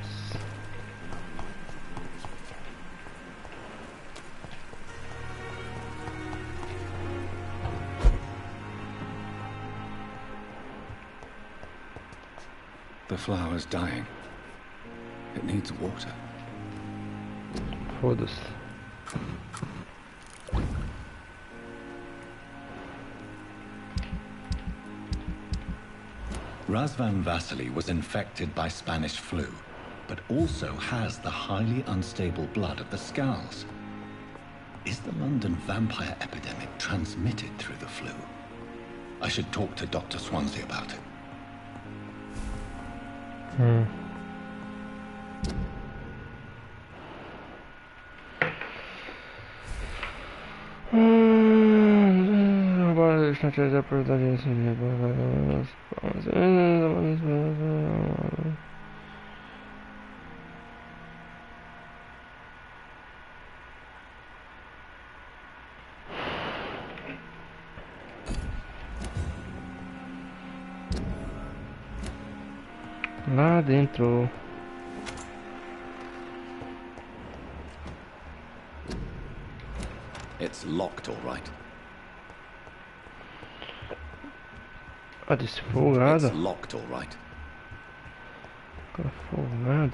The flower's dying. It needs water. Foda-se. Razvan Vasily was infected by Spanish flu, but also has the highly unstable blood of the Scowls. Is the London vampire epidemic transmitted through the flu? I should talk to Dr. Swansea about it. Lá dentro. It's locked, all right. Ah, desfolgada. It's locked, all right. Folgado.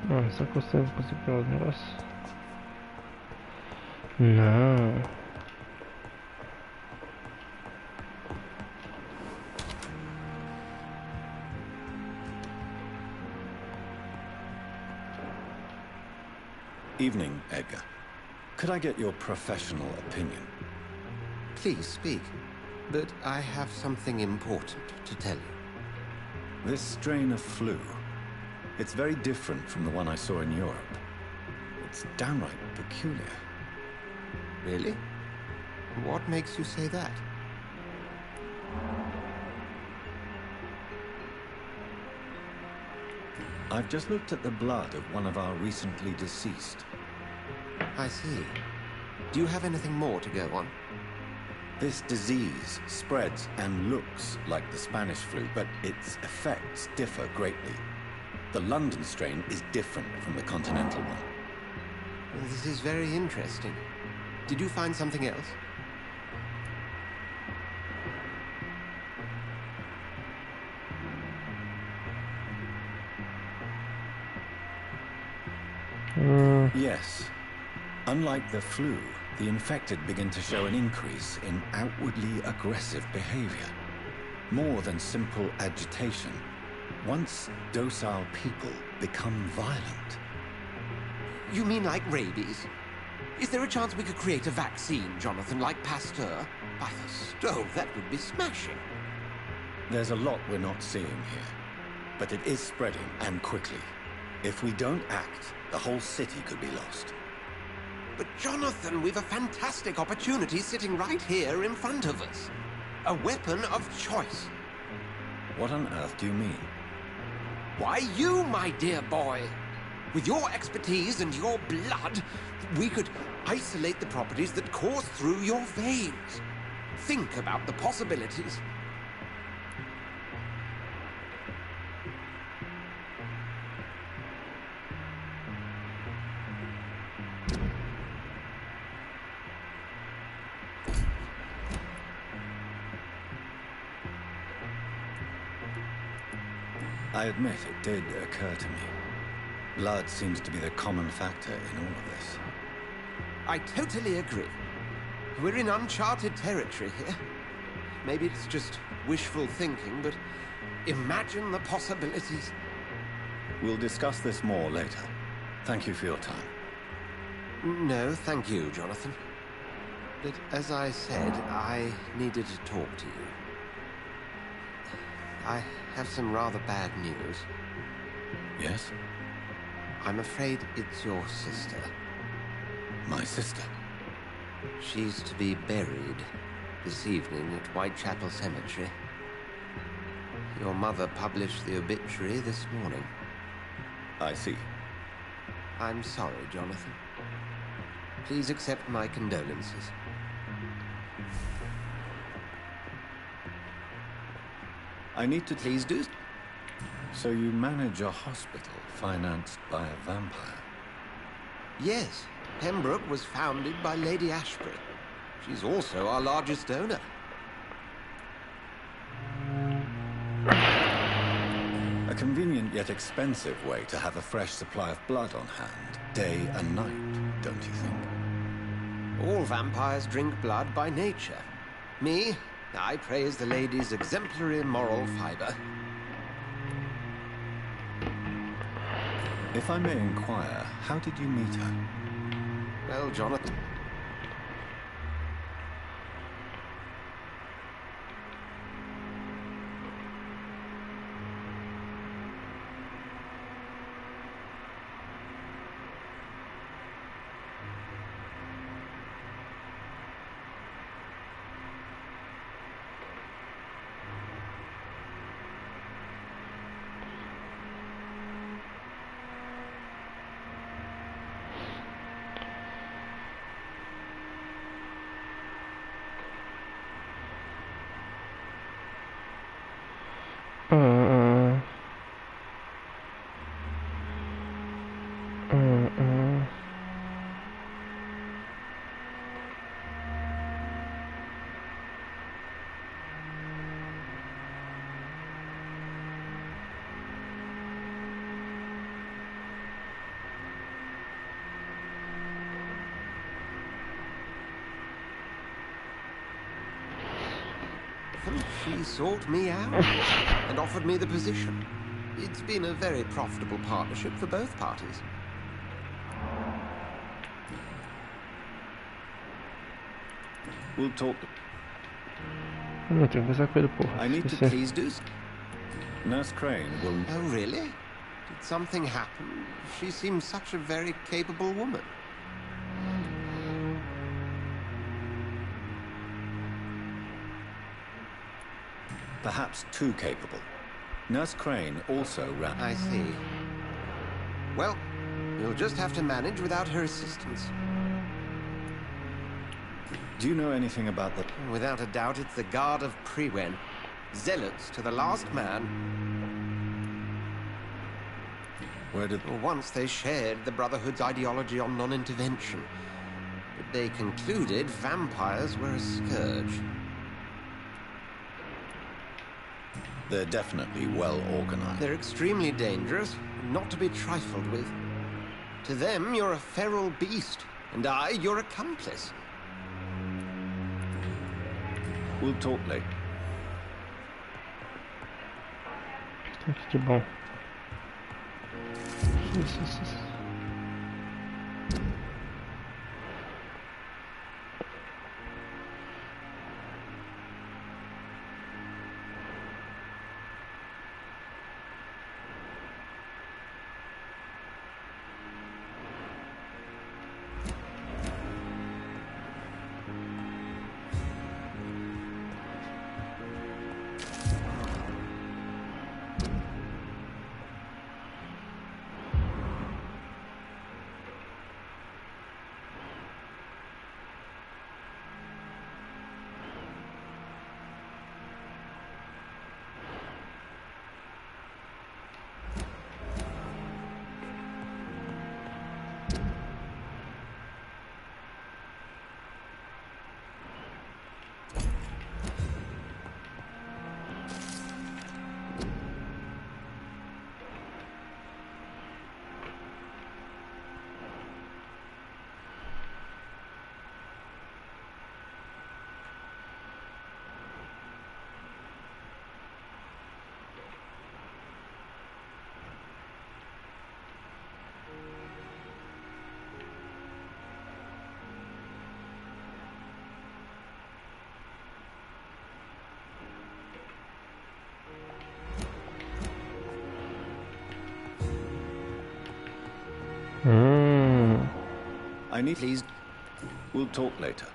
Ah, só consigo pegar o negócio. Não. Evening, Edgar. Could I get your professional opinion? Please speak, but I have something important to tell you. This strain of flu, it's very different from the one I saw in Europe. It's downright peculiar. Really? What makes you say that? I've just looked at the blood of one of our recently deceased. I see. Do you have anything more to go on? This disease spreads and looks like the Spanish flu, but its effects differ greatly. The London strain is different from the continental one. Well, this is very interesting. Did you find something else? Yes. Unlike the flu, the infected begin to show an increase in outwardly aggressive behavior. More than simple agitation. Once docile people become violent. You mean like rabies? Is there a chance we could create a vaccine, Jonathan, like Pasteur? By the stove, that would be smashing. There's a lot we're not seeing here. But it is spreading, and quickly. If we don't act, the whole city could be lost. But Jonathan, we've a fantastic opportunity sitting right here in front of us. A weapon of choice. What on earth do you mean? Why, you, my dear boy. With your expertise and your blood, we could isolate the properties that course through your veins. Think about the possibilities. I admit it did occur to me. Blood seems to be the common factor in all of this. I totally agree. We're in uncharted territory here. Maybe it's just wishful thinking, but imagine the possibilities. We'll discuss this more later. Thank you for your time. No, thank you, Jonathan. But as I said, I needed to talk to you. I have some rather bad news. Yes? I'm afraid it's your sister. My sister? She's to be buried this evening at Whitechapel Cemetery. Your mother published the obituary this morning. I see. I'm sorry, Jonathan. Please accept my condolences. I need to... Please do. So you manage a hospital financed by a vampire? Yes. Pembroke was founded by Lady Ashbury. She's also our largest donor. A convenient yet expensive way to have a fresh supply of blood on hand, day and night, don't you think? All vampires drink blood by nature. Me, I praise the lady's exemplary moral fiber. If I may inquire, how did you meet her? Well, Jonathan... She sought me out and offered me the position. It's been a very profitable partnership for both parties. We'll talk. Não, tenho que conversar com ele, porra. I need to Esqueci. please do. Nurse Crane will... Oh, really? Did something happen? She seems such a very capable woman. Perhaps too capable. Nurse Crane also ran... I see. Well, you'll just have to manage without her assistance. Do you know anything about the... Without a doubt, it's the Guard of Prewen. Zealots to the last man. Where did... Once they shared the Brotherhood's ideology on non-intervention. But they concluded vampires were a scourge. They're definitely well organized. They're extremely dangerous, not to be trifled with. To them, you're a feral beast, and I, your accomplice. We'll talk later. Tá aqui de bom. Isso. I need... Please. We'll talk later.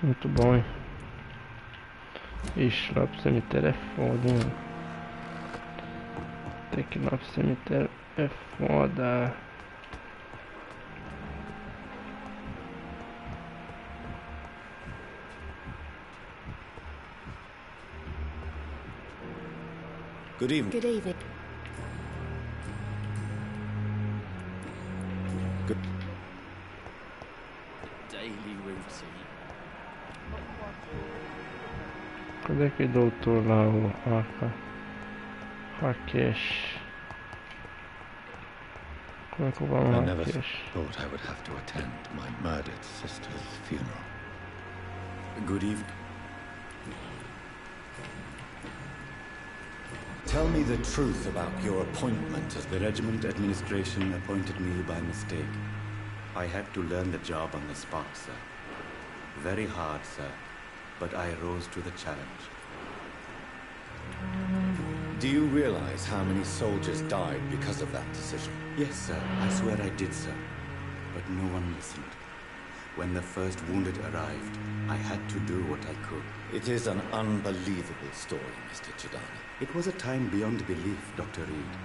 Muito bom, hein? Ixi, lá pro cemitério é foda, hein? Tem que ir lá pro cemitério é foda. Good evening. Good evening. Good. Daily routine. Cadê aquele doutor lá, o Rakesh? Como é que eu vou lá, I never Rakesh? thought I would have to attend my murdered sister's funeral. Good evening. Tell me the truth about your appointment as The regiment administration appointed me by mistake. I had to learn the job on the spot, sir. Very hard, sir, but I rose to the challenge. Do you realize how many soldiers died because of that decision? Yes, sir, I swear I did, sir. But no one listened. When the first wounded arrived, I had to do what I could. It is an unbelievable story, Mr. Chidani. It was a time beyond belief, Dr. Reed.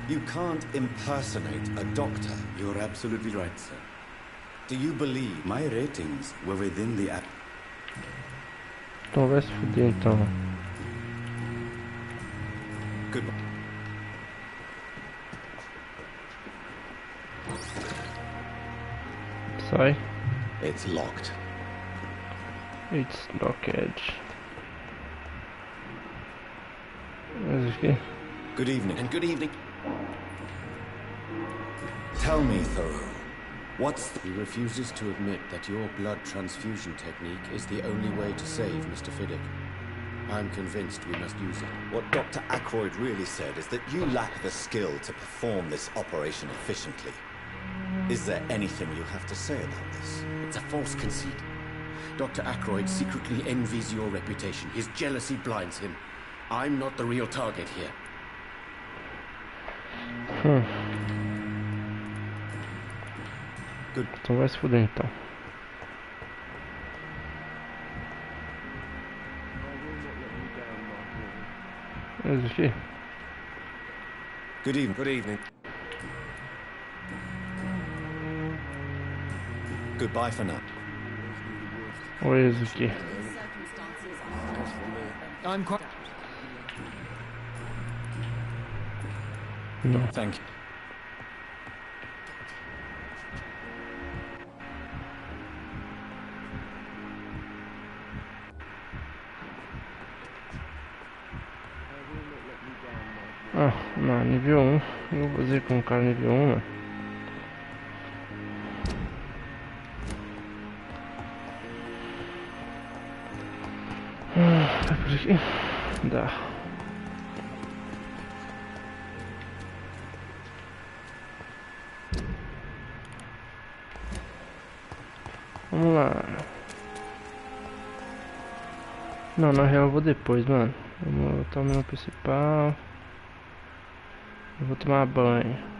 You can't impersonate a doctor. You're absolutely right, sir. Do you believe My ratings were within the Então vai se fuder então. Goodbye. Sai. It's locked. It's locked. Mas aqui. Good evening. And good evening. Tell me, Thoreau, what's He refuses to admit that your blood transfusion technique is the only way to save Mr. Fiddick. I'm convinced we must use it. What Dr. Ackroyd really said is that you lack the skill to perform this operation efficiently. Is there anything you have to say about this? It's a false conceit. Dr. Ackroyd secretly envies your reputation. His jealousy blinds him. I'm not the real target here. Good. Então vai se fuder então. Mas aqui. Good evening. Good evening. Goodbye for now. Oi, aqui. I'm quite... Não. Thank you. Ah, não, nível 1. Eu vou fazer com o cara nível 1, mano. Tá por aqui? Dá. Vamos lá. Não, na real eu vou depois, mano. Vamos voltar ao menu principal. Eu vou tomar banho.